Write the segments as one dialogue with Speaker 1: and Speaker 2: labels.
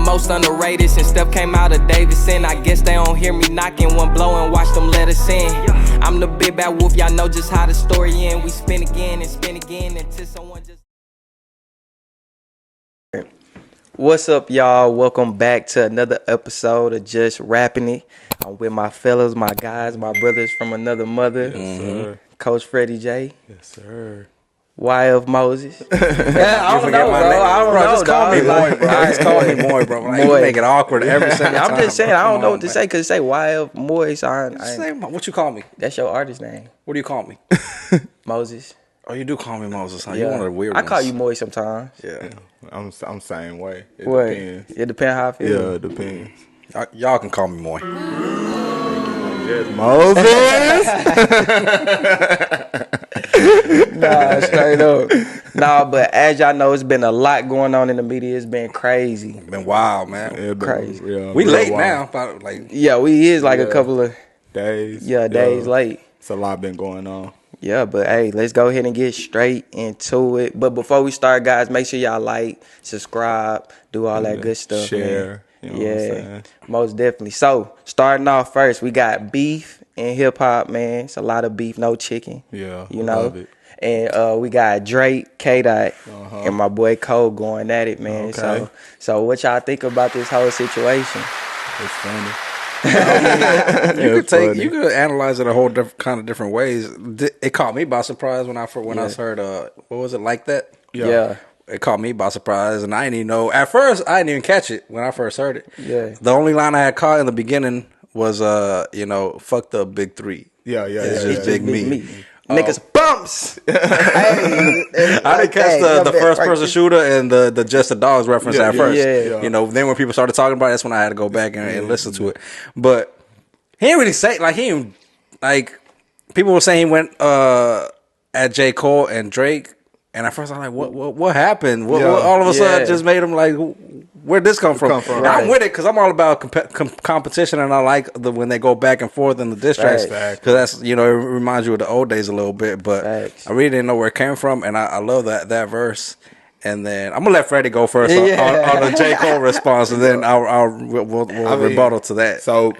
Speaker 1: most underrated since Steph came out of Davidson. I guess they don't hear me knocking, one blow and watch them let us in. I'm the big bad wolf, y'all know just how the story end. We spin again until someone just...
Speaker 2: What's up, y'all? Welcome back to another episode of Just Rapping It. I'm with my fellas, my guys, my brothers from another mother.
Speaker 3: Yes, sir.
Speaker 2: Coach Freddie J.
Speaker 3: Yes, sir.
Speaker 2: YF Moses.
Speaker 4: I don't know, bro. Just call me Moy, bro. Just call me Moy, bro. Like, you make it awkward every single time.
Speaker 2: I'm just saying, I don't know what to say because say YF Moy.
Speaker 4: What you call me?
Speaker 2: That's your artist name.
Speaker 4: What do you call me?
Speaker 2: Moses.
Speaker 4: Oh, you do call me Moses, huh?
Speaker 2: Yeah.
Speaker 4: You one of the weird ones.
Speaker 2: I call you Moy sometimes.
Speaker 4: Yeah.
Speaker 3: I'm same way. It
Speaker 2: What?
Speaker 3: depends.
Speaker 2: It depends how I feel.
Speaker 3: Yeah, it depends.
Speaker 4: Y'all can call me Moy.
Speaker 3: Moses.
Speaker 2: Nah, straight up. Nah, but as y'all know, it's been a lot going on in the media. It's been crazy.
Speaker 4: It's been wild, man.
Speaker 3: Yeah,
Speaker 2: Crazy.
Speaker 3: Yeah,
Speaker 4: We
Speaker 3: real
Speaker 4: late
Speaker 3: wild.
Speaker 4: now. About, like,
Speaker 2: Yeah, we is like a couple of
Speaker 3: days.
Speaker 2: days late.
Speaker 3: It's a lot been going on.
Speaker 2: Yeah, but hey, let's go ahead and get straight into it. But before we start, guys, make sure y'all like, subscribe, do all that good stuff.
Speaker 3: Share.
Speaker 2: Man.
Speaker 3: You know what I'm saying?
Speaker 2: Most definitely. So, starting off first, we got beef in hip hop, man. It's a lot of beef, no chicken.
Speaker 3: Yeah,
Speaker 2: You know?
Speaker 3: love it.
Speaker 2: And we got Drake, K-Dot, and my boy Cole going at it, man.
Speaker 3: Okay.
Speaker 2: So what y'all think about this whole situation?
Speaker 3: It's funny.
Speaker 4: you could analyze it a whole different ways. It caught me by surprise when I heard what was it, Like That?
Speaker 2: Yeah.
Speaker 4: It caught me by surprise, and I didn't even know. At first, I didn't even catch it when I first heard it.
Speaker 2: Yeah.
Speaker 4: The only line I had caught in the beginning was, fuck the big three.
Speaker 3: Yeah.
Speaker 4: It's just big me.
Speaker 2: Niggas bumps. Hey,
Speaker 4: I didn't catch the first person shooter and the Just the Dogs reference at first.
Speaker 2: Yeah.
Speaker 4: You know, then when people started talking about it, that's when I had to go back and listen to it. But he didn't really say, people were saying he went at J. Cole and Drake. And at first I'm like, what happened? What all of a sudden just made him like, where'd this come from?
Speaker 2: Right.
Speaker 4: I'm with it because I'm all about competition, and I like when they go back and forth in the diss tracks because that's it reminds you of the old days a little bit. But I really didn't know where it came from, and I love that verse. And then I'm gonna let Freddie go first on the J. Cole response, and then we'll rebuttal to that.
Speaker 3: So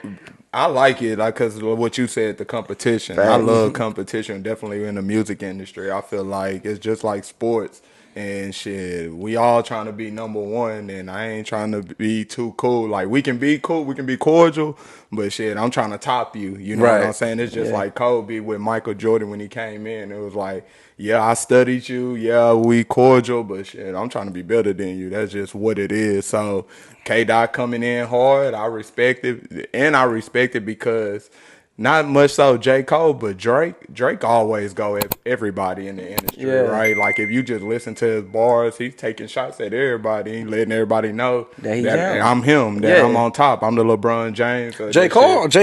Speaker 3: I like it, because of what you said, the competition. I love competition, definitely in the music industry. I feel like it's just like sports and shit. We all trying to be number one, and I ain't trying to be too cool. Like, we can be cool, we can be cordial, but shit, I'm trying to top you. You know what I'm saying? It's just like Kobe with Michael Jordan when he came in. It was like, yeah, I studied you. Yeah, we cordial, but shit, I'm trying to be better than you. That's just what it is. So K-Dot coming in hard, I respect it. And I respect it because not much so J. Cole, but Drake always go at everybody in the industry, right? Like, if you just listen to his bars, he's taking shots at everybody. He's letting everybody know that I'm him, that I'm on top. I'm the LeBron James.
Speaker 4: J.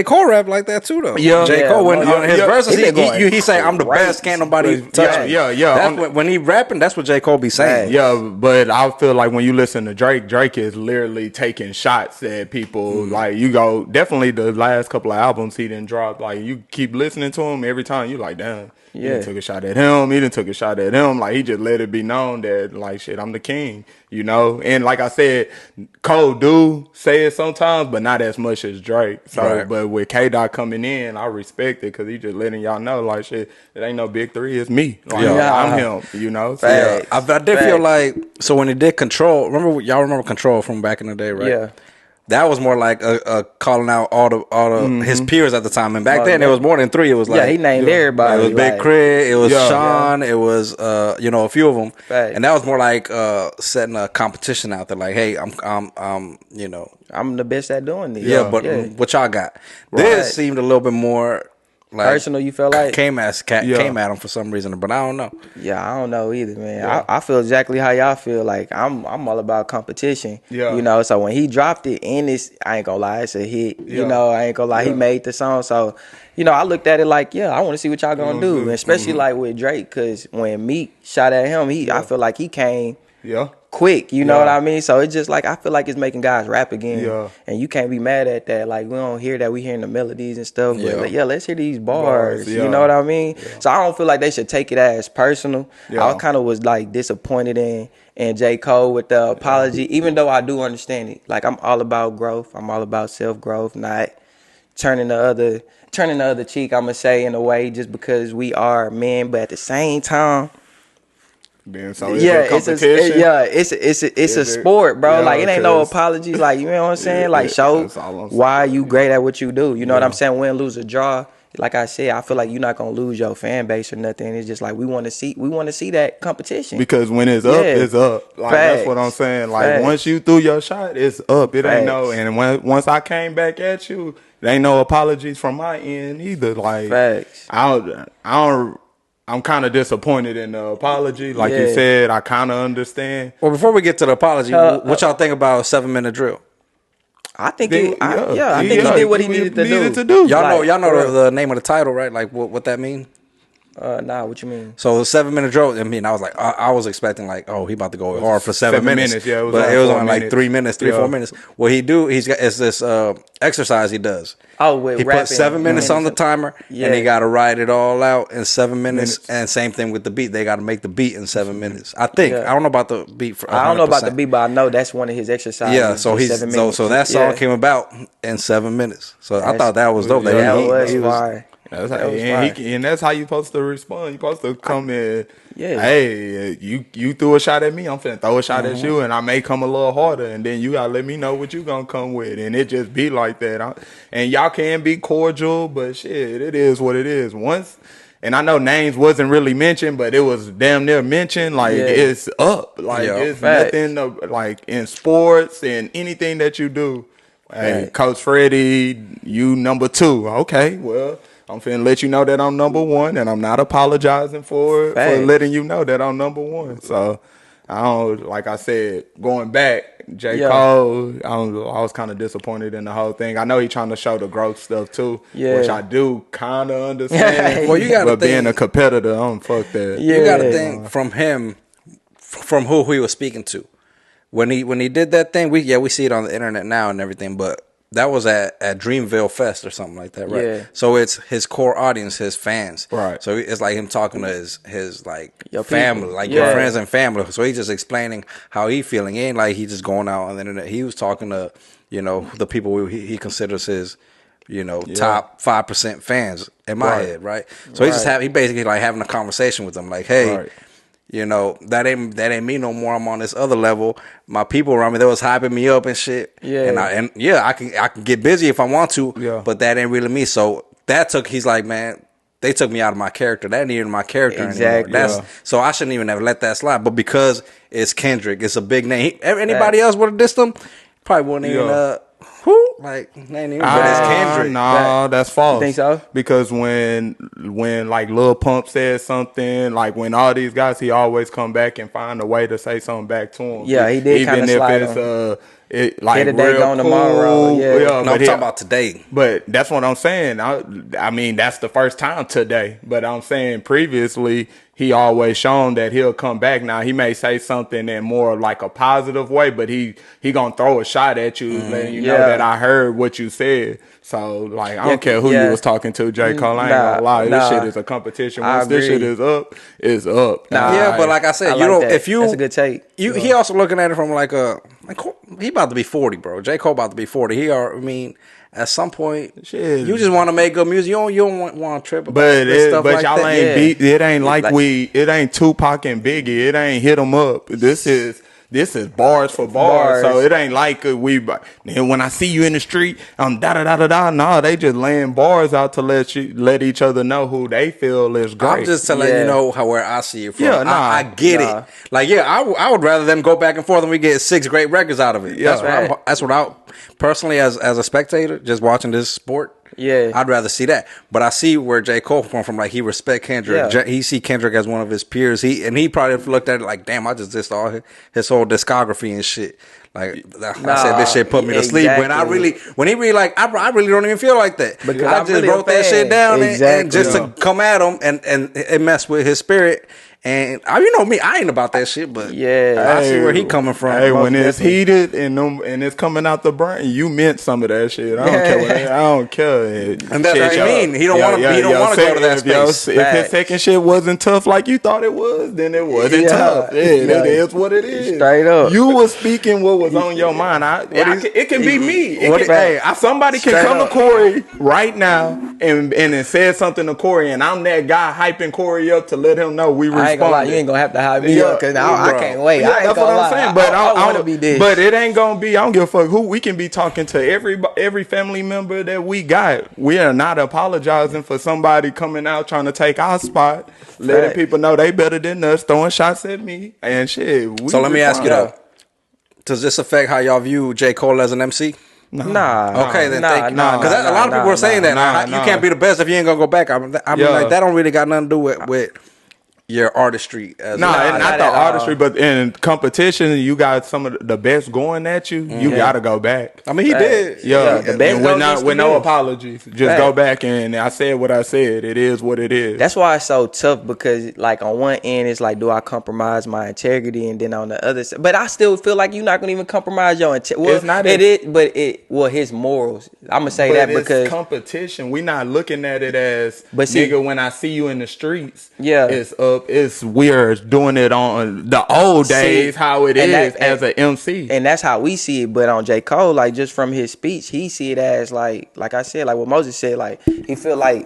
Speaker 4: Cole rap like that too, though.
Speaker 2: Yeah.
Speaker 4: J. Cole, when on his verses, he say, I'm the best, can't nobody touch me.
Speaker 3: Yeah.
Speaker 4: That's when he rapping, that's what J. Cole be saying.
Speaker 3: Yeah, but I feel like when you listen to Drake is literally taking shots at people. Like, you go, definitely the last couple of albums he didn't drop. Like, you keep listening to him every time, you like, damn, he done took a shot at him. He done took a shot at him. Like, he just let it be known that, like, shit, I'm the king, you know? And like I said, Cole do say it sometimes, but not as much as Drake. So, but with K-Dot coming in, I respect it because he just letting y'all know, like, shit, it ain't no big three, it's me. Like, I'm him, you know? So,
Speaker 4: I did feel like, so when he did Control, y'all remember Control from back in the day, right?
Speaker 2: Yeah.
Speaker 4: That was more like a calling out all the his peers at the time, and back then it was more than three. It was like
Speaker 2: he named everybody.
Speaker 4: It was Big Crit, it was Sean, it was a few of them, and that was more like setting a competition out there. Like, hey, I'm
Speaker 2: the best at doing this.
Speaker 4: Yeah, but what y'all got? This seemed a little bit more like
Speaker 2: personal. You feel like
Speaker 4: came at him for some reason, but I don't know.
Speaker 2: Yeah, I don't know either, man. Yeah. I feel exactly how y'all feel. Like, I'm all about competition.
Speaker 3: Yeah.
Speaker 2: You know, so when he dropped it, and I ain't gonna lie, it's a hit. You know, I ain't gonna lie, he made the song. So, I looked at it like, I want to see what y'all gonna do, especially like with Drake, because when Meek shot at him, I feel like he came quick. You know what I mean? So it's just like I feel like it's making guys rap again, and you can't be mad at that. Like we don't hear that, we hearing the melodies and stuff, but like, let's hear these bars. You know what I mean? So I don't feel like they should take it as personal. I kind of was like disappointed in J. Cole with the apology, even though I do understand it. Like I'm all about growth. I'm all about self growth, not turning the other cheek. I'm gonna say in a way just because we are men, but at the same time.
Speaker 3: Then so it's
Speaker 2: a sport, bro. Like it ain't no apologies. Like you know what I'm saying. Like show why you great at what you do. You know what I'm saying. Win, lose, or draw. Like I said, I feel like you're not gonna lose your fan base or nothing. It's just like we want to see that competition.
Speaker 3: Because when it's up, it's up. Like that's what I'm saying. Like once you threw your shot, it's up. It ain't no. And once I came back at you, there ain't no apologies from my end either. Like I'm kind of disappointed in the apology. Like you said, I kind of understand.
Speaker 4: Well, before we get to the apology, what y'all think about 7-minute drill?
Speaker 2: I think he did what he needed to do.
Speaker 4: Y'all know the name of the title, right? Like what that mean?
Speaker 2: Nah, what you mean?
Speaker 4: So 7-minute drill. I mean, I was like, I was expecting like, oh, he about to go hard for 7 minutes.
Speaker 3: Yeah,
Speaker 4: but it was on like 3 minutes, 4 minutes. What he's got is this exercise he does.
Speaker 2: Oh,
Speaker 4: he put 7 minutes on the timer, and he got to ride it all out in 7 minutes. And same thing with the beat; they got to make the beat in 7 minutes. I think I don't know about the beat.
Speaker 2: I don't know about the beat, but I know that's one of his exercises.
Speaker 4: Yeah, so that song came about in 7 minutes. So I thought that was dope.
Speaker 2: That was fire.
Speaker 3: And that's how you supposed to respond. You supposed to come in. Hey, you threw a shot at me. I'm finna throw a shot at you, and I may come a little harder. And then you gotta let me know what you gonna come with, and it just be like that. And y'all can be cordial, but shit, it is what it is. And I know names wasn't really mentioned, but it was damn near mentioned. Like it's up. Like it's nothing. Like in sports and anything that you do. Hey, Coach Freddie, you number 2. Okay, well. I'm finna let you know that I'm number 1, and I'm not apologizing for letting you know that I'm number 1. So, like I said, going back, J. Cole, I was kind of disappointed in the whole thing. I know he's trying to show the growth stuff too, which I do kind of understand.
Speaker 4: Well, you got to
Speaker 3: think, being a competitor, fuck that.
Speaker 4: You got to think from him, from who he was speaking to. When he did that thing, we see it on the internet now and everything, but that was at Dreamville Fest or something like that, right? Yeah. So it's his core audience, his fans.
Speaker 3: Right.
Speaker 4: So it's like him talking to his like your family, people. Like your friends and family. So he's just explaining how he feeling. He ain't like he just going out on the internet. He was talking to, the people he considers his, top 5% fans in my head, right? So he basically like having a conversation with them, like, hey, that ain't me no more. I'm on this other level. My people around me, they was hyping me up and shit. Yeah. I can get busy if I want to. Yeah. But that ain't really me. So he's like, man, they took me out of my character. That ain't even my character anymore. So I shouldn't even have let that slide. But because it's Kendrick, it's a big name. Anybody else would have dissed him, probably wouldn't even like ain't even. But it's Kendrick.
Speaker 3: No, that's false.
Speaker 2: You think so?
Speaker 3: Because when like Lil Pump says something, like when all these guys, he always come back and find a way to say something back to him.
Speaker 2: Yeah, he did kind of slide on.
Speaker 3: Even if it's like
Speaker 2: today,
Speaker 3: real
Speaker 2: going tomorrow. Yeah,
Speaker 4: no, I'm talking about today.
Speaker 3: But that's what I'm saying. I mean, that's the first time today. But I'm saying previously, he always shown that he'll come back. Now he may say something in more like a positive way, but he gonna throw a shot at you, letting you know that I heard what you said. So like, I don't care who you was talking to, J. Cole. I ain't gonna lie. This shit is a competition. Once this shit is up, it's up.
Speaker 4: But like I said,
Speaker 2: that's a good take.
Speaker 4: He also looking at it from like he about to be 40, bro. J. Cole about to be 40. At some point, shit, you just want to make good music. You don't want to trip about stuff like
Speaker 3: y'all
Speaker 4: that.
Speaker 3: Ain't beat. It ain't like it ain't Tupac and Biggie. It ain't hit 'em up. This is bars for bars. So it ain't like when I see you in the street, da. No, they just laying bars out to let each other know who they feel is great.
Speaker 4: I'm just telling you know where I see it from. Yeah, I get it. Like, I would rather them go back and forth and we get 6 great records out of it. Yeah, that's what I personally, as a spectator, just watching this sport. Yeah, I'd rather see that. But I see where J. Cole come from. Like, he respect Kendrick. Yeah. He see Kendrick as one of his peers. He probably looked at it like, damn, I just dissed all his whole discography and shit. Like, I said this shit put me to sleep. When he really like, I really don't even feel like that. Because I just wrote that shit down and just to come at him and it messed with his spirit. And you know me, I ain't about that shit, but I see where he coming from.
Speaker 3: Hey, when it's heated and it's coming out the brain, you meant some of that shit. I don't care. I don't care.
Speaker 4: And that's what I mean. He don't want to. He don't want to go to that space.
Speaker 3: If his second shit wasn't tough like you thought it was, then it wasn't tough. That is what it is.
Speaker 2: Straight up.
Speaker 3: You was speaking what was on your mind. It can be me. Somebody can come to Corey right now and say something to Corey, and I'm that guy hyping Corey up to let him know we respond.
Speaker 2: I ain't gonna lie, you ain't gonna have to hype me up because I can't wait.
Speaker 3: That's what I'm saying. But I want to be this. But it ain't gonna be. I don't give a fuck who. We can be talking to every family member that we got. We are not apologizing for somebody coming out trying to take our spot, letting people know they better than us, throwing shots at me and shit.
Speaker 4: So let me ask you though, does this affect how y'all view J. Cole as an MC?
Speaker 2: Nah.
Speaker 4: Okay, then thank you. Because a lot of people are saying that. You can't be the best if you ain't gonna go back. I mean, like that don't really got nothing to do with your artistry.
Speaker 3: Not the artistry, but in competition, you got some of the best going at you. You gotta go back.
Speaker 4: I mean, he did.
Speaker 2: The best
Speaker 3: with no apologies. Just go back and I said what I said. It is what it is.
Speaker 2: That's why it's so tough because, like, on one end, it's like, do I compromise my integrity? And then on the other side, but I still feel like you're not gonna even compromise your integrity. Well, it's not his morals. I'm gonna say that because
Speaker 3: it's competition. We not looking at it as, nigga, when I see you in the streets, it's up. We're doing it on the old days, how it is as an MC,
Speaker 2: and that's how we see it. But on J. Cole, like, just from his speech, he see it as like I said, like what Moses said, like he feel like,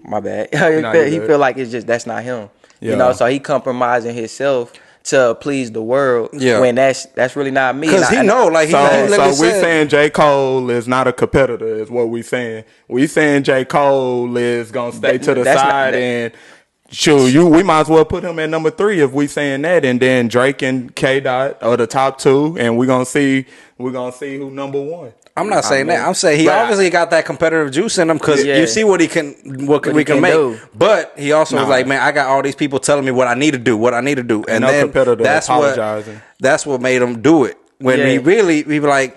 Speaker 2: my bad, he feel like it's just that's not him, you know. So he compromising himself to please the world when that's really not me.
Speaker 4: Because he know, like,
Speaker 3: so we saying J. Cole is not a competitor is what we saying. We saying J. Cole is gonna stay to the side and. Sure, we might as well put him at number 3 if we saying that, and then Drake and K Dot are the top 2, and we're gonna see who number 1.
Speaker 4: I'm not saying that. I'm saying he obviously got that competitive juice in him because you see what we can make. Do. But he also was like, man, I got all these people telling me what I need to do, and
Speaker 3: no
Speaker 4: then
Speaker 3: competitor
Speaker 4: that's
Speaker 3: apologizing.
Speaker 4: That's what made him do it. When he be like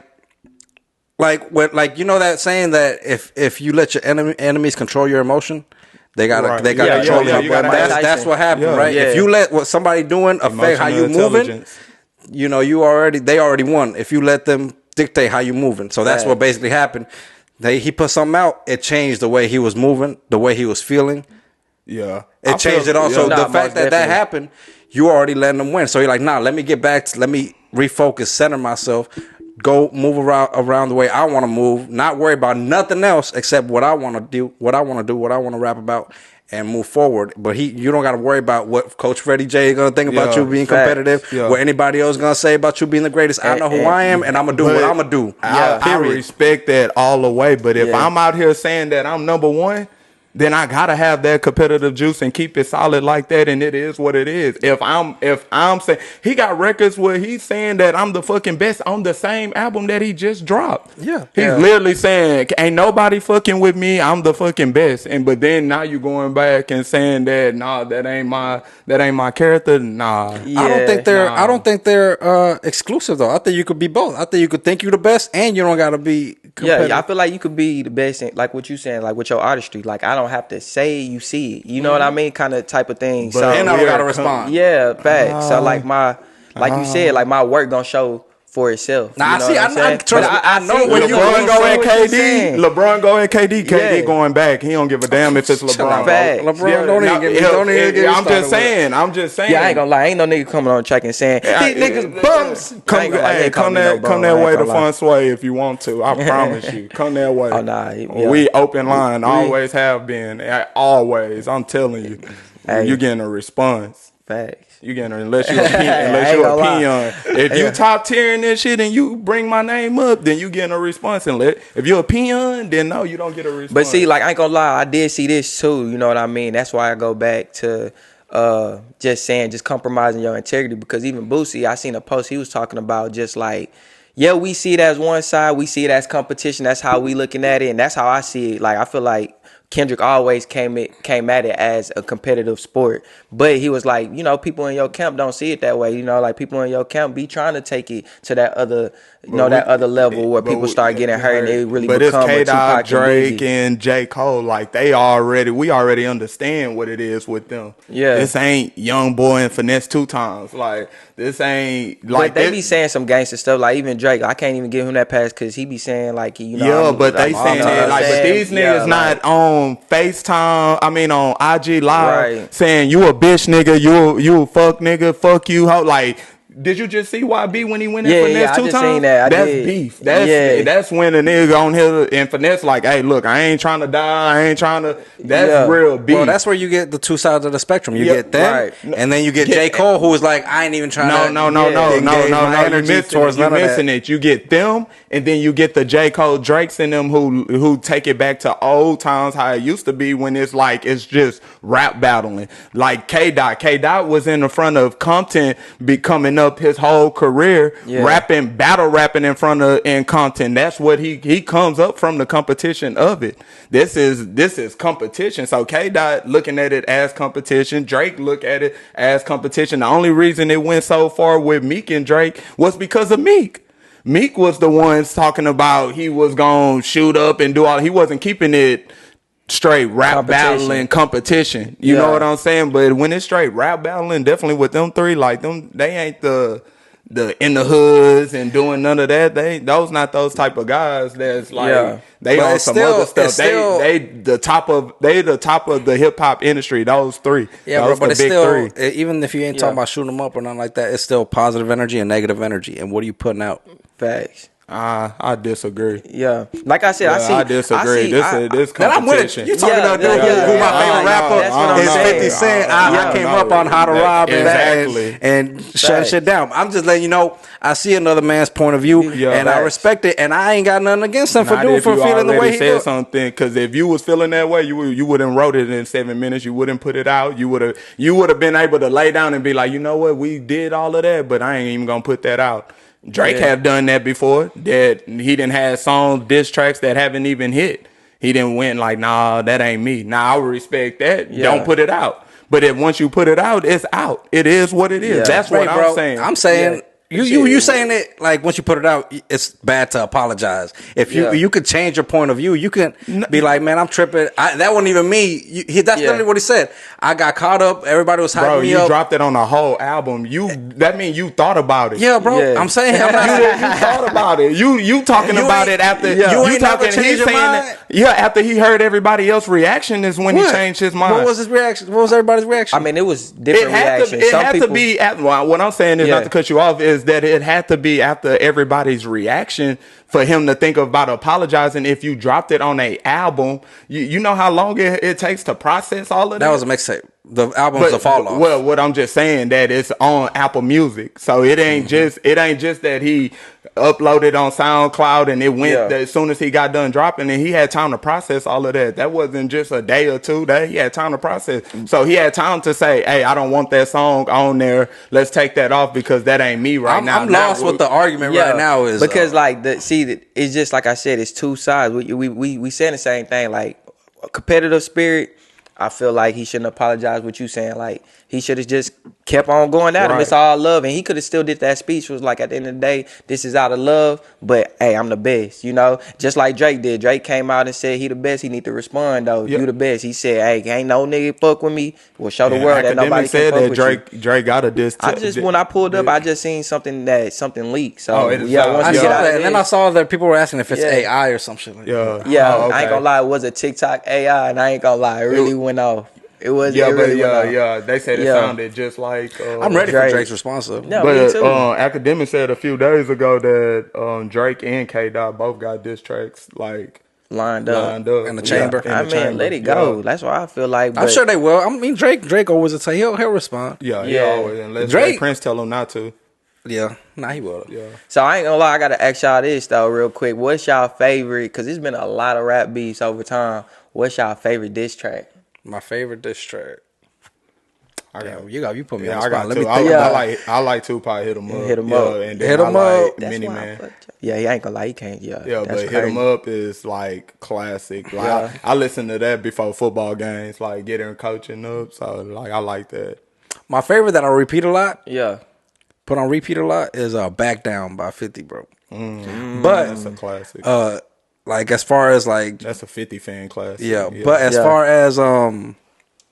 Speaker 4: you know that saying that if you let your enemies control your emotion. They got control. That's what happened, right? If you let what somebody doing affect how you moving, you know they already won. If you let them dictate how you moving, so that's what basically happened. He put something out. It changed the way he was moving, the way he was feeling.
Speaker 3: Yeah,
Speaker 4: it changed it also. The fact that happened, you already letting them win. So you're like, nah, let me get back. Let me refocus, center myself. Go move around the way I want to move, not worry about nothing else except what I want to do, what I want to rap about, and move forward. But you don't got to worry about what Coach Freddie J is going to think about you being competitive, what anybody else is going to say about you being the greatest. I know who I am, and I'm going to do what I'm going to do.
Speaker 3: I respect that all the way, but if I'm out here saying that I'm number 1, then I gotta have that competitive juice and keep it solid like that, and it is what it is. If I'm saying he got records where he's saying that I'm the fucking best on the same album that he just dropped.
Speaker 4: Yeah,
Speaker 3: he's literally saying ain't nobody fucking with me. I'm the fucking best. But then now you going back and saying that that ain't my character. Nah,
Speaker 4: I don't think they're exclusive though. I think you could be both. I think you could think you the best, and you don't gotta be.
Speaker 2: Yeah, I feel like you could be the best, like what you saying, like with your artistry. Like I don't have to say you see it. You know what I mean? Kind of type of thing.
Speaker 3: But and I gotta respond.
Speaker 2: Yeah, facts. So like you said, like my work gonna show for itself.
Speaker 4: Nah, you know I know when
Speaker 3: LeBron go at KD. LeBron go at KD. KD going back. He don't give a damn if it's LeBron.
Speaker 4: LeBron don't even get
Speaker 3: I'm just saying.
Speaker 2: Yeah, I ain't gonna lie. Ain't no nigga coming on track and saying these niggas bums.
Speaker 3: Come that way to Fun Sway if you want to. I promise you. Come that way.
Speaker 2: Oh nah,
Speaker 3: we open line. Always have been. Always. I'm telling you. You getting a response.
Speaker 2: Facts.
Speaker 3: You getting unless you're a peon. If you top tier in this shit and you bring my name up, then you getting a response. And if you're a peon, then no, you don't get a response.
Speaker 2: But see, like I ain't gonna lie, I did see this too. You know what I mean? That's why I go back to just compromising your integrity. Because even Boosie, I seen a post he was talking about just like, yeah, we see it as one side, we see it as competition. That's how we looking at it, and that's how I see it. Like I feel like Kendrick always came at it as a competitive sport, but he was like, you know, people in your camp don't see it that way. You know, like people in your camp be trying to take it to that other that other level where people start getting hurt and they really become a Tupac,
Speaker 3: Drake, and J. Cole. Like we already understand what it is with them.
Speaker 2: Yeah,
Speaker 3: this ain't Young Boy and Finesse 2 times. Like this ain't like
Speaker 2: but they be saying some gangster stuff. Like even Drake, I can't even give him that pass because he be saying like
Speaker 3: but they
Speaker 2: like,
Speaker 3: saying it like, but these niggas not on FaceTime. I mean on IG Live saying you a bitch nigga, you a fuck nigga, fuck you hoe. Like, did you just see YB when he went in Finesse 2 times?
Speaker 2: Seen that.
Speaker 3: That's beef. That's when the nigga on here in Finesse like, hey, look, I ain't trying to die. I ain't trying to. That's real beef.
Speaker 4: Well, that's where you get the two sides of the spectrum. You get them, and then you get J. Cole, who is like, I ain't even trying to. No.
Speaker 3: You're missing it. You get them, and then you get the J. Cole, Drakes in them who take it back to old times, how it used to be when it's like it's just rap battling. Like K-Dot was in the front of Compton, coming up his whole career, battle rapping in Compton. That's what he comes up from, the competition of it. This is competition. So K-Dot looking at it as competition. Drake look at it as competition. The only reason it went so far with Meek and Drake was because of Meek. Meek was the ones talking about he was gonna shoot up and do all. He wasn't keeping it straight rap battling competition. You know what I'm saying? But when it's straight rap battling, definitely with them three, like them, they ain't the in the hoods and doing none of that. Those not those type of guys that's like they on some other stuff. They the top of the hip hop industry. Those three.
Speaker 4: Yeah,
Speaker 3: those
Speaker 4: but it's
Speaker 3: big
Speaker 4: still
Speaker 3: three.
Speaker 4: Even if you ain't talking about shooting them up or nothing like that, it's still positive energy and negative energy. And what are you putting out?
Speaker 2: Facts.
Speaker 3: I disagree.
Speaker 2: Yeah, like I said, I
Speaker 3: disagree. This competition.
Speaker 4: I'm with you. You talking about who my favorite rapper is 50 Cent. I came up on how to rob and shut shit down. I'm just letting you know. I see another man's point of view, and I respect it, and I ain't got nothing against him for feeling the way he said
Speaker 3: something. Because if you was feeling that way, you wouldn't wrote it in 7 minutes. You wouldn't put it out. You would have been able to lay down and be like, you know what, we did all of that, but I ain't even gonna put that out. Drake have done that before. That he didn't have songs, diss tracks that haven't even hit. He didn't win like, nah, that ain't me. Nah, I would respect that. Don't put it out. But if once you put it out, it's out. It is what it is. That's what I'm saying.
Speaker 4: I'm saying you saying it like once you put it out, it's bad to apologize. If you could change your point of view, you can be like, man, I'm tripping. That wasn't even me. That's literally what he said. I got caught up. Everybody was hyping me up.
Speaker 3: You dropped it on a whole album. That means you thought about it.
Speaker 4: Yeah, bro. Yeah. I'm saying
Speaker 3: you thought about it. You talking about it after
Speaker 4: you ain't talking. He's saying
Speaker 3: that. Yeah, after he heard everybody else's reaction is when he changed his mind.
Speaker 4: What was his reaction? What was everybody's reaction?
Speaker 2: I mean, it was different reactions.
Speaker 3: It had to be. What I'm saying is not to cut you off. Is that it had to be after everybody's reaction for him to think about apologizing. If you dropped it on a album, you know how long it takes to process all of that?
Speaker 4: That was a mixtape. The album's a fall off.
Speaker 3: Well, what I'm just saying that it's on Apple Music, so it ain't just that he uploaded on SoundCloud and it went as soon as he got done dropping, and he had time to process all of that. That wasn't just a day or two. That he had time to process, so he had time to say, "Hey, I don't want that song on there. Let's take that off because that ain't me right now."
Speaker 4: I'm lost with the argument right now is
Speaker 2: because it's just like I said, it's two sides. We saying the same thing, like a competitive spirit. I feel like he shouldn't apologize. What you saying, like he should have just kept on going at him. It's all love, and he could have still did that speech. Was like, at the end of the day, this is out of love, but hey, I'm the best. You know, just like Drake did. Drake came out and said he the best. He need to respond though. You the best. He said, hey, ain't no nigga fuck with me. We'll show the world that nobody can fuck with you.
Speaker 3: Drake got a diss.
Speaker 2: When I pulled up, I just seen something leaked. So
Speaker 4: I saw that, and then I saw that people were asking if it's AI or some shit. Like
Speaker 2: that. I ain't gonna lie, it was a TikTok AI, and I ain't gonna lie, it really went off. It was
Speaker 3: They said it sounded just like.
Speaker 4: I'm ready for Drake's response though.
Speaker 2: No, me too.
Speaker 3: Academic said a few days ago that Drake and K-Dot both got diss tracks like
Speaker 2: lined up
Speaker 4: in the chamber.
Speaker 2: Let it go. Yeah. That's why I feel like.
Speaker 4: I'm sure they will. I mean, Drake always will say he'll respond.
Speaker 3: Yeah, always. Unless Prince tell him not to.
Speaker 4: Yeah, he will. Yeah.
Speaker 2: So I ain't gonna lie, I gotta ask y'all this though, real quick. What's y'all favorite? Because there's been a lot of rap beats over time. What's y'all favorite diss track?
Speaker 4: My favorite diss track. You put me
Speaker 3: on
Speaker 4: the spot.
Speaker 3: Let me think. I like Tupac. Hit him up.
Speaker 2: And
Speaker 3: then
Speaker 4: hit him up.
Speaker 3: Mini Man.
Speaker 2: He ain't gonna lie. He can't.
Speaker 3: But Hit Him Up is like classic. Like I listen to that before football games. Like getting coaching up. So like I like that.
Speaker 4: My favorite that I repeat a lot.
Speaker 2: Yeah.
Speaker 4: Put on repeat a lot is Back Down by 50, bro. But
Speaker 3: that's a classic.
Speaker 4: Like as far as like
Speaker 3: that's a 50 fan classic.
Speaker 4: Yeah, but as far as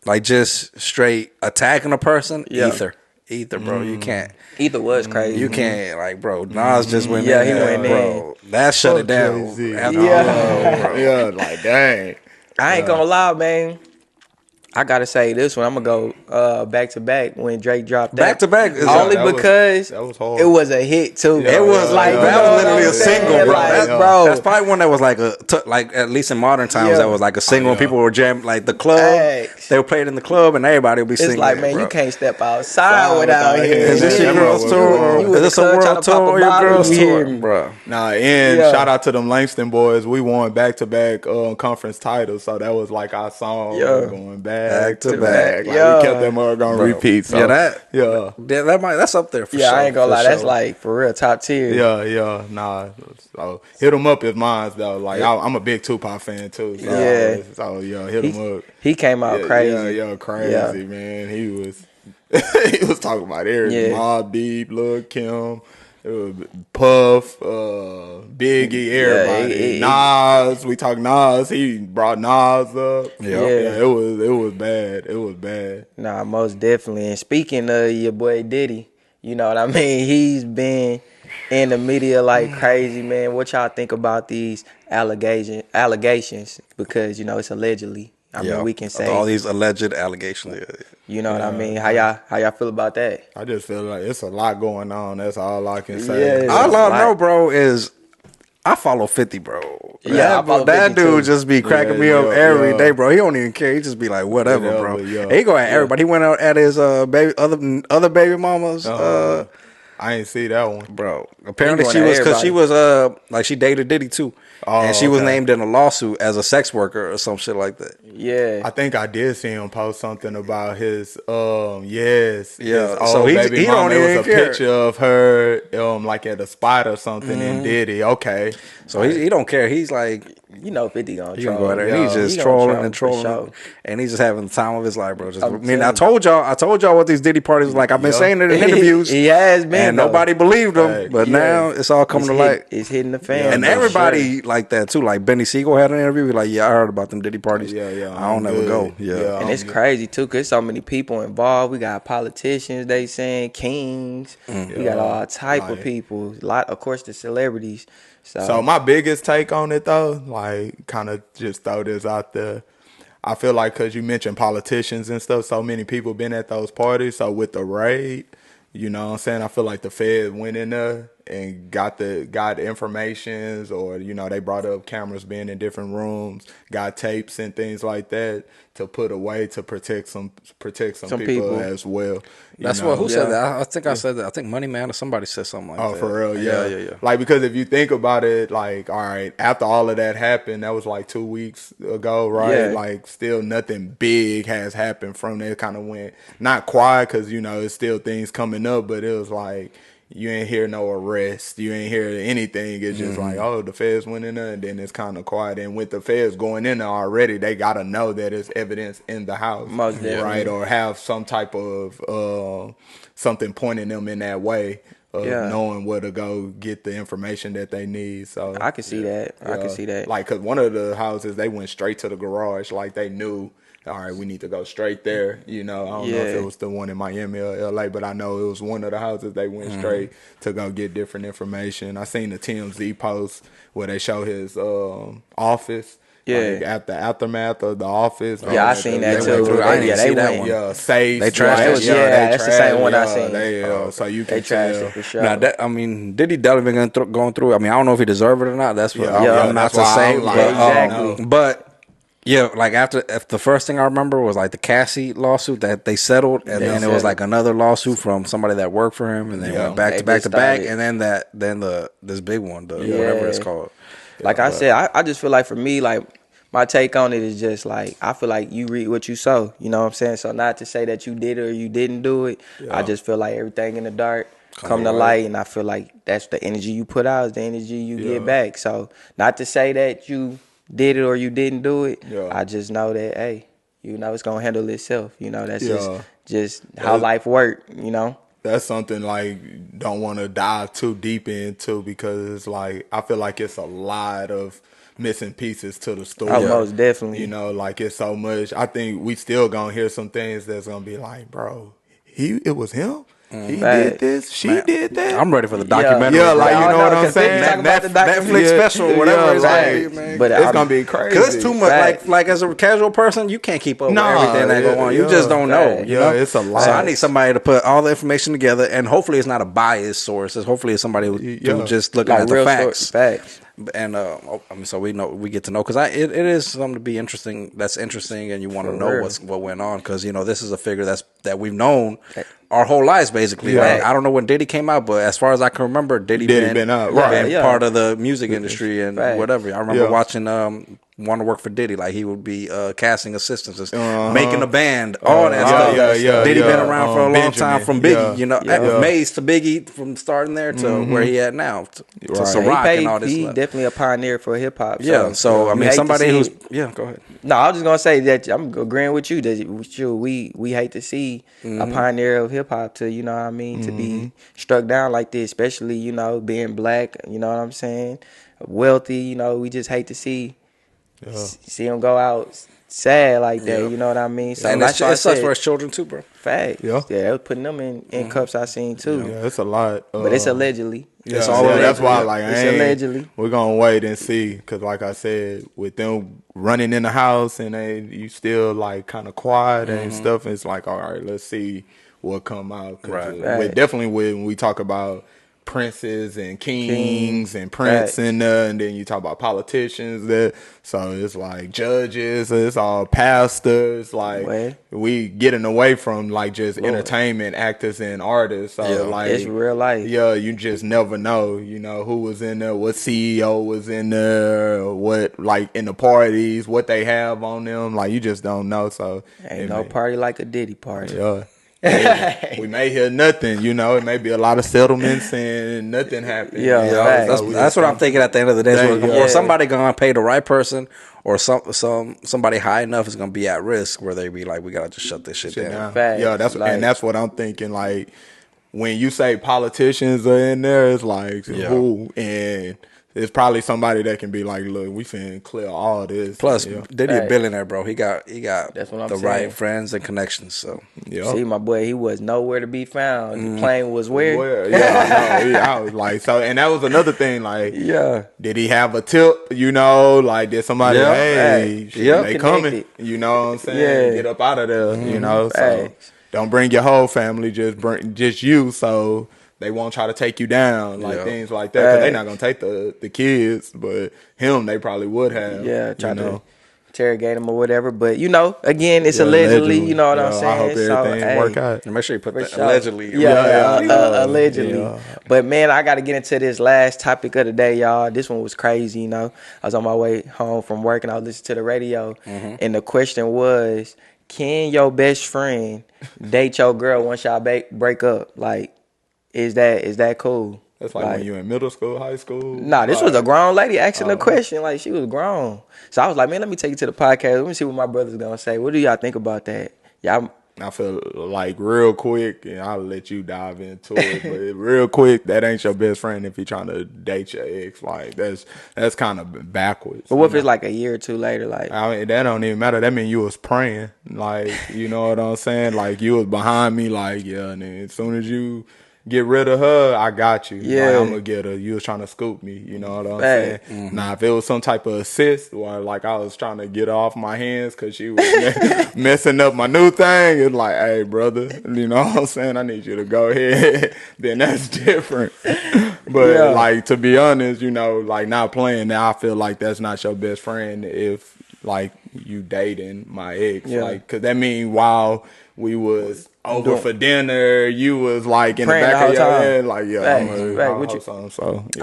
Speaker 4: like just straight attacking a person, Ether, bro, you can't.
Speaker 2: Ether was crazy.
Speaker 4: You can't, like, bro. Nas just went in.
Speaker 2: Yeah, he went in.
Speaker 4: Bro, that shut it down.
Speaker 3: Yeah, like dang.
Speaker 2: I ain't gonna lie, man. I gotta say this one. I'm gonna go back to back when Drake dropped that.
Speaker 4: Back to back,
Speaker 2: only because
Speaker 3: hard.
Speaker 2: it was a hit too.
Speaker 4: It was like that was literally a single, bro.
Speaker 2: Like,
Speaker 4: bro. That's probably one that was like like at least in modern times that was like a single. And people were jamming like the club. They were playing in the club and everybody would be singing.
Speaker 2: It's like, man, you can't step outside without hearing.
Speaker 4: Is this your girl's tour? Is this a world tour or your girl's tour, bro?
Speaker 3: Nah, and shout out to them Langston boys. We won back to back conference titles, so that was like our song going back to back. Like, we kept them all going repeat. So,
Speaker 4: that's up there for sure.
Speaker 2: I ain't gonna lie, that's like for real top tier.
Speaker 3: Nah. So hit him up is mine though. Like I'm a big Tupac fan too. So hit him up.
Speaker 2: He came out crazy.
Speaker 3: Crazy man. He was he was talking about everything. Mobb Deep, Lil Kim. Puff, Biggie, everybody. Nas, we talk Nas. He brought Nas up. It was bad. It was bad.
Speaker 2: Nah, most definitely. And speaking of your boy Diddy, you know what I mean? He's been in the media like crazy, man. What y'all think about these allegations? Because, you know, it's allegedly. I mean, we can say
Speaker 4: all these alleged allegations.
Speaker 2: You know what I mean? How y'all feel about that?
Speaker 3: I just feel like it's a lot going on. That's all I can say.
Speaker 4: All I know, bro, is I follow 50, bro.
Speaker 2: Yeah,
Speaker 4: that dude just be cracking me up every day, bro. He don't even care. He just be like, whatever, bro. He go at everybody. He went out at his other baby mamas.
Speaker 3: I ain't see that one,
Speaker 4: bro. Apparently she was like she dated Diddy too. And she was named in a lawsuit as a sex worker or some shit like that.
Speaker 2: Yeah.
Speaker 3: I think I did see him post something about his
Speaker 4: so
Speaker 3: he don't even care. A picture of her like at a spot or something and Diddy. Okay.
Speaker 4: So he don't care. He's like,
Speaker 2: you know, 50 gonna
Speaker 4: troll.
Speaker 2: Go
Speaker 4: there. He's just trolling and trolling, and he's just having the time of his life, bro. I told y'all what these Diddy parties was like. I've been saying it in interviews.
Speaker 2: He has been,
Speaker 4: and nobody believed him. But now it's all coming to light.
Speaker 2: It's hitting the fan,
Speaker 4: and everybody like that too. Like Benny Siegel had an interview. He's like, I heard about them Diddy parties. I don't ever go.
Speaker 2: And it's crazy too, cause so many people involved. We got politicians. They saying kings. We got all type of people. A lot, of course, the celebrities.
Speaker 3: So my biggest take on it though, like kind of just throw this out there. I feel like because you mentioned politicians and stuff, so many people been at those parties. So with the raid, you know what I'm saying? I feel like the Fed went in there and got informations, or, you know, they brought up cameras being in different rooms, got tapes and things like that to put away to protect some people as well.
Speaker 4: That's who said that? I think I said that. I think Money Man or somebody said something like that.
Speaker 3: Oh, for real?
Speaker 4: Yeah.
Speaker 3: Like, because if you think about it, like, all right, after all of that happened, that was like 2 weeks ago, right? Like, still nothing big has happened from there. Kind of went not quiet because, you know, it's still things coming up, but it was like, you ain't hear no arrest. You ain't hear anything. It's just like, oh, the feds went in there, and then it's kind of quiet. And with the feds going in there already, they got to know that it's evidence in the house.
Speaker 2: Most definitely.
Speaker 3: Right? Or have some type of something pointing them in that way of knowing where to go get the information that they need. So
Speaker 2: I can see that. I can see that.
Speaker 3: Like, because one of the houses, they went straight to the garage. Like, they knew, all right, we need to go straight there. You know, I don't know if it was the one in Miami or LA, but I know it was one of the houses they went straight to go get different information. I seen the TMZ post where they show his office. Like at the aftermath of the office.
Speaker 2: I seen that too.
Speaker 4: I didn't see that one.
Speaker 3: Yeah, safe.
Speaker 4: They trashed it.
Speaker 2: That's the same one I seen.
Speaker 3: So you can
Speaker 2: trashed it for sure.
Speaker 4: Now, Diddy definitely been going through. I mean, I don't know if he deserved it or not. That's what I'm not to say.
Speaker 2: Exactly.
Speaker 4: But yeah, like after the first thing I remember was like the Cassie lawsuit that they settled, and then it was like another lawsuit from somebody that worked for him, and they went back to back, and then this big one, whatever it's called.
Speaker 2: Like I said, I just feel like for me, like my take on it is just like, I feel like you read what you sow. You know what I'm saying? So not to say that you did it or you didn't do it. I just feel like everything in the dark come to light, and I feel like that's the energy you put out is the energy you get back. So not to say that you did it or you didn't do it. I just know that, hey, you know, it's gonna handle itself. You know, that's just how life works, you know.
Speaker 3: that's something like don't want to dive too deep into because it's like I feel like it's a lot of missing pieces to the story.
Speaker 2: Oh, most definitely.
Speaker 3: You know, like it's so much. I think we still gonna hear some things that's gonna be like, bro, it was him. He did this. She did that.
Speaker 4: I'm ready for the documentary.
Speaker 3: Yeah, like you know what I'm saying.
Speaker 4: Netflix special, whatever it's gonna be, man.
Speaker 3: But it's gonna be crazy.
Speaker 4: Cause it's too much. Like as a casual person, you can't keep up with everything that go on. You just don't know. You know,
Speaker 3: it's a lot.
Speaker 4: So I need somebody to put all the information together, and hopefully it's not a biased source. Hopefully it's somebody who just looking at the facts.
Speaker 2: Facts.
Speaker 4: And so we get to know because it is something to be interesting. That's interesting, and you want to know what went on because you know this is a figure that we've known our whole lives basically. Yeah. Like, I don't know when Diddy came out, but as far as I can remember, Diddy been part of the music industry and whatever. I remember watching Want to Work for Diddy, like he would be casting assistants, making a band, all that stuff. Diddy been around for a long time from Biggie, you know, Maze to Biggie, from starting there to where he at now, to Ciroc and all this
Speaker 2: stuff.
Speaker 4: He
Speaker 2: definitely a pioneer for hip hop.
Speaker 4: So I mean, somebody who's go ahead.
Speaker 2: No, I was just gonna say that I'm agreeing with you that we hate to see a pioneer of hip hop to, you know what I mean, to be struck down like this, especially, you know, being black, you know what I'm saying, wealthy, you know, we just hate to see him go out sad like that, you know what I mean? So
Speaker 4: and it sucks for his children too, bro.
Speaker 2: Fact. Yeah, they was putting them in cuffs I seen too.
Speaker 3: Yeah, it's a lot.
Speaker 2: But it's allegedly.
Speaker 3: It's all allegedly. That's why like
Speaker 2: it's allegedly.
Speaker 3: We're gonna wait and see because like I said, with them running in the house and you still like kind of quiet and stuff, it's like, all right, let's see what come out. Right. Definitely when we talk about princes and kings and prince and then you talk about politicians so it's like judges, it's all pastors, like we getting away from like just entertainment actors and artists, so like
Speaker 2: it's real life.
Speaker 3: You just never know, you know, who was in there, what CEO was in there, what like in the parties, what they have on them, like you just don't know. So
Speaker 2: ain't no party like a Diddy party.
Speaker 3: We may hear nothing, you know. It may be a lot of settlements and nothing happened.
Speaker 4: That's what I'm thinking at the end of the day. Or somebody gonna pay the right person, or somebody high enough is gonna be at risk where they be like, we gotta just shut this shit down.
Speaker 3: That's what I'm thinking. Like when you say politicians are in there, it's like who and. It's probably somebody that can be like, look, we finna clear all this.
Speaker 4: Plus, Diddy a billionaire, bro. He got
Speaker 2: that's what I'm
Speaker 4: the
Speaker 2: saying.
Speaker 4: Right friends and connections. So
Speaker 2: see, my boy, he was nowhere to be found. The plane was where?
Speaker 3: I was like, so, and that was another thing. Like, did he have a tip? You know, like did somebody they coming? You know what I'm saying? Get up out of there. You know, so don't bring your whole family. Just you. So. They won't try to take you down, like things like that, because they're not gonna take the kids, but him, they probably would have.
Speaker 2: Try to interrogate him or whatever. But you know, again, it's allegedly. You know what I'm saying?
Speaker 3: I hope everything work out.
Speaker 4: And make sure you put that allegedly.
Speaker 2: Allegedly. But man, I got to get into this last topic of the day, y'all. This one was crazy. You know, I was on my way home from work and I was listening to the radio, and the question was, can your best friend date your girl once y'all break up? Like. Is that cool?
Speaker 3: That's like when you in middle school, high school?
Speaker 2: Nah, this was a grown lady asking the question. Like, she was grown. So I was like, man, let me take you to the podcast. Let me see what my brother's going to say. What do y'all think about that?
Speaker 3: I feel like real quick, and I'll let you dive into it, but real quick, that ain't your best friend if he trying to date your ex. Like, that's kind of backwards.
Speaker 2: But what if it's like a year or two later? Like,
Speaker 3: I mean, that don't even matter. That mean you was praying. Like, you know what I'm saying? Like, you was behind me, like, and then as soon as you get rid of her, I got you.
Speaker 2: Yeah.
Speaker 3: Like, I'm gonna get her. You was trying to scoop me. You know what I'm saying? Now, if it was some type of assist, or like I was trying to get her off my hands because she was messing up my new thing, it's like, hey, brother, you know what I'm saying? I need you to go ahead. Then that's different. But like, to be honest, you know, like not playing now, I feel like that's not your best friend if like you dating my ex. Like, cause that mean while we was over for dinner, you was like in the back of your head, like,
Speaker 4: I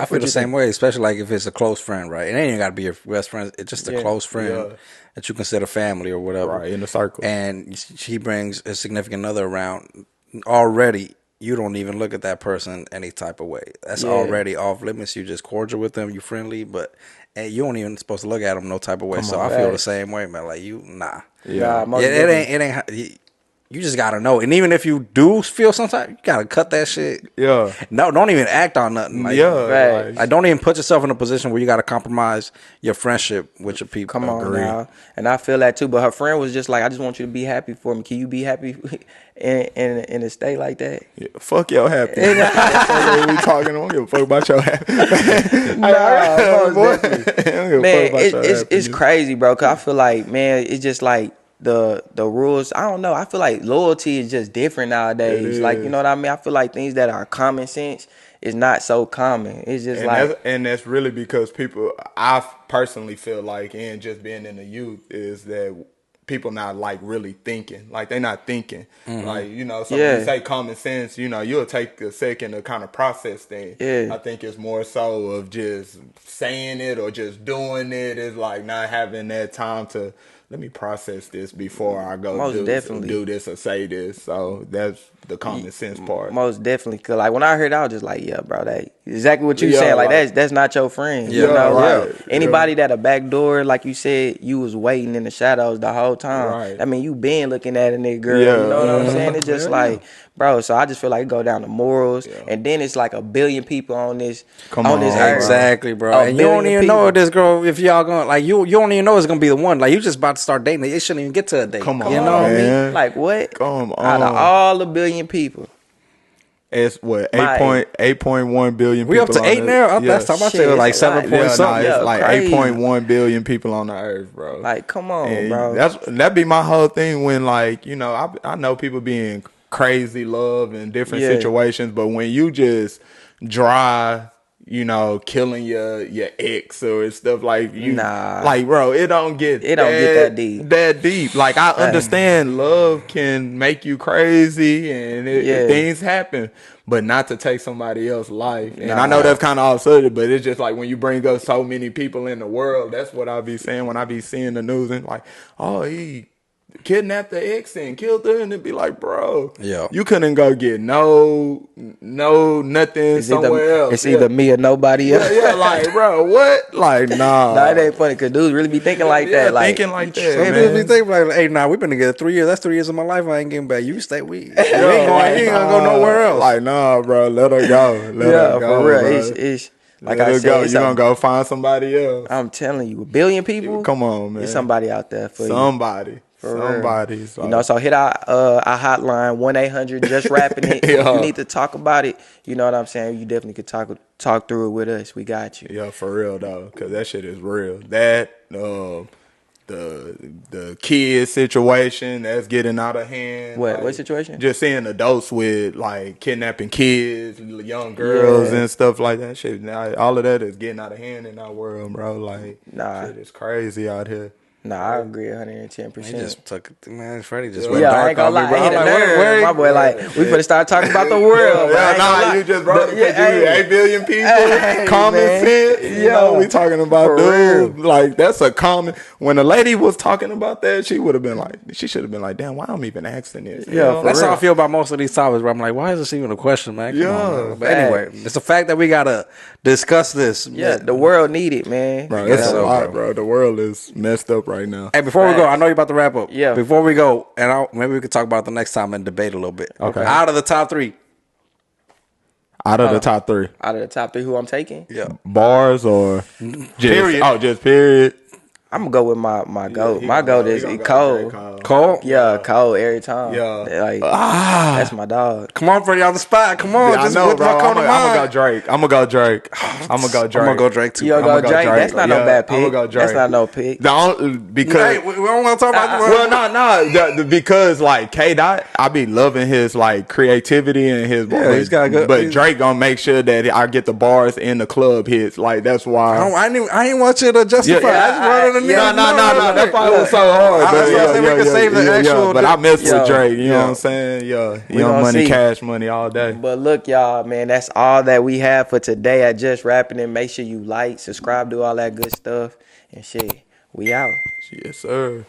Speaker 4: feel the same way, especially like if it's a close friend, right? It ain't even got to be your best friend. It's just a close friend that you consider family or whatever.
Speaker 3: Right, in the circle.
Speaker 4: And she brings a significant other around. Already, you don't even look at that person any type of way. That's already off limits. You just cordial with them, you friendly, but you don't even supposed to look at them no type of way. I feel the same way, man. Like, you, nah.
Speaker 2: Yeah,
Speaker 4: it ain't you just gotta know. And even if you do feel sometimes, you gotta cut that shit.
Speaker 3: Yeah.
Speaker 4: No, don't even act on nothing. Like,
Speaker 2: right.
Speaker 4: Don't even put yourself in a position where you gotta compromise your friendship with your people.
Speaker 2: Come on now. And I feel that too. But her friend was just like, I just want you to be happy for me. Can you be happy in a state like that?
Speaker 3: Yeah, fuck your happy. What we talking? I don't give a fuck about your happy.
Speaker 2: Man, it's crazy, bro. Cause I feel like, man, it's just like the rules. I don't know. I feel like loyalty is just different nowadays. Like, you know what I mean? I feel like things that are common sense is not so common. It's just
Speaker 3: that's really because people. I personally feel like, and just being in the youth, is that people not like really thinking. Like they're not thinking. Like, you know, so when you say common sense, you know, you'll take a second to kind of process things. I think it's more so of just saying it or just doing it. It's like not having that time to let me process this before I go do this or say this. So that's the common sense part.
Speaker 2: Most definitely. Cause like when I heard it, I was just like, yeah, bro, that exactly what you saying. Like that's not your friend. You know, right. Anybody that a backdoor, like you said, you was waiting in the shadows the whole time. Right. I mean, you been looking at a nigga, girl. You know what I'm saying? It's just like, bro. So I just feel like it go down to morals, and then it's like 1 billion people on this earth.
Speaker 4: Exactly, bro. And you don't even know this girl. If y'all going like you don't even know it's gonna be the one. Like you just about to start dating. It shouldn't even get to a date.
Speaker 3: Come on,
Speaker 4: you know
Speaker 3: man.
Speaker 4: what I mean?
Speaker 2: Like what?
Speaker 3: Come on.
Speaker 2: Out of all the billion people.
Speaker 3: It's what 8.1 billion.
Speaker 4: We up to 8 now. Last time I said it was like 7 point something.
Speaker 3: It's like 8.1 billion people on the earth, bro.
Speaker 2: Like, come on, bro.
Speaker 3: That'd be my whole thing. When like, you know, I know people being crazy love in different situations, but when you just dry, you know, killing your ex or stuff like you, like, bro, it don't get that deep. Like, I understand love can make you crazy and things happen, but not to take somebody else's life. And I know that's kind of absurd, but it's just like when you bring up so many people in the world, that's what I be saying when I be seeing the news and like, oh, he kidnapped the ex and killed her, and it'd be like, bro, you couldn't go get nothing somewhere else.
Speaker 2: It's either me or nobody else.
Speaker 3: Like, bro, what? Like, nah.
Speaker 2: Nah, it ain't funny because dudes really be thinking like that. Like,
Speaker 3: thinking like that,
Speaker 4: man. Dudes be thinking like, hey, we've been together 3 years. That's 3 years of my life I ain't getting back. You stay with you. You ain't gonna go nowhere else.
Speaker 3: Like, nah, bro, let her go. Let her go,
Speaker 2: for real.
Speaker 3: Bro.
Speaker 2: It's like I said,
Speaker 3: you're gonna go find somebody else.
Speaker 2: I'm telling you, 1 billion people.
Speaker 3: Come on, man.
Speaker 2: There's somebody out there for
Speaker 3: you. Somebody.
Speaker 2: So. You know, so hit our hotline 1-800-JustRappingIt. If you need to talk about it, you know what I'm saying? You definitely could talk through it with us. We got you.
Speaker 3: Yeah, for real though, because that shit is real. That the kid situation that's getting out of hand.
Speaker 2: What situation?
Speaker 3: Just seeing adults with like kidnapping kids, young girls and stuff like that. Shit, now all of that is getting out of hand in our world, bro. Like, shit is crazy out here.
Speaker 2: Nah, I agree 110%.
Speaker 4: He just took it, man. Freddie just went
Speaker 2: I ain't gonna lie.
Speaker 4: Bro.
Speaker 2: My boy, like, we finna start talking about the world.
Speaker 3: You just brought it because you 8 billion people. Common sense. You know, we talking about dude. Like, that's a common. When a lady was talking about that, she should have been like, damn, why I'm even asking this?
Speaker 4: That's how I feel about most of these topics. Where I'm like, why is this even a question, man? Come on, man. But anyway, it's a fact that we gotta discuss this.
Speaker 2: Yeah, the world need it, man.
Speaker 3: Bro, it's a lot, bro. The world is messed up right now.
Speaker 4: Hey, before we go, I know you're about to wrap up.
Speaker 2: Yeah.
Speaker 4: Before we go, and maybe we could talk about it the next time and debate a little bit.
Speaker 3: Okay.
Speaker 4: Out of the top 3.
Speaker 3: Out of the top 3.
Speaker 2: Out of the top 3, who I'm taking?
Speaker 4: Yeah.
Speaker 3: Bars or
Speaker 4: period?
Speaker 3: Just period.
Speaker 2: I'm gonna go with my goat. My goat is Cole.
Speaker 4: Cole?
Speaker 2: Yeah, Cole every time.
Speaker 3: Yeah.
Speaker 2: Like, that's my dog.
Speaker 4: Come on, Freddie, on the spot. Come on.
Speaker 3: I know, bro. I'm gonna go Drake. I'm gonna go Drake
Speaker 4: too.
Speaker 2: You gonna go Drake? That's not no bad pick.
Speaker 3: I'm gonna go Drake.
Speaker 2: That's not no pick.
Speaker 3: Because
Speaker 4: we don't want to talk about
Speaker 3: no. Because like K-Dot, I be loving his like creativity and his.
Speaker 4: Yeah, he's got good.
Speaker 3: But Drake gonna make sure that I get the bars in the club hits. Like that's why.
Speaker 4: I ain't want you to justify. I just wanted to.
Speaker 3: No. That's why it was so hard. But I mess with Drake. You know what I'm saying? Yeah. Young Money, Cash Money all day.
Speaker 2: But look, y'all, man, that's all that we have for today at Just Rapping It. Make sure you like, subscribe, do all that good stuff. And shit, we out.
Speaker 3: Yes, sir.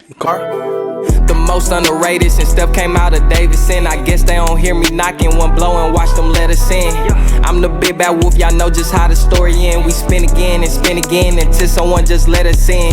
Speaker 1: The most underrated since Steph came out of Davidson. I guess they don't hear me knocking one blow and watch them let us in. I'm the big bad wolf, y'all know just how the story end. We spin again and spin again until someone just let us in.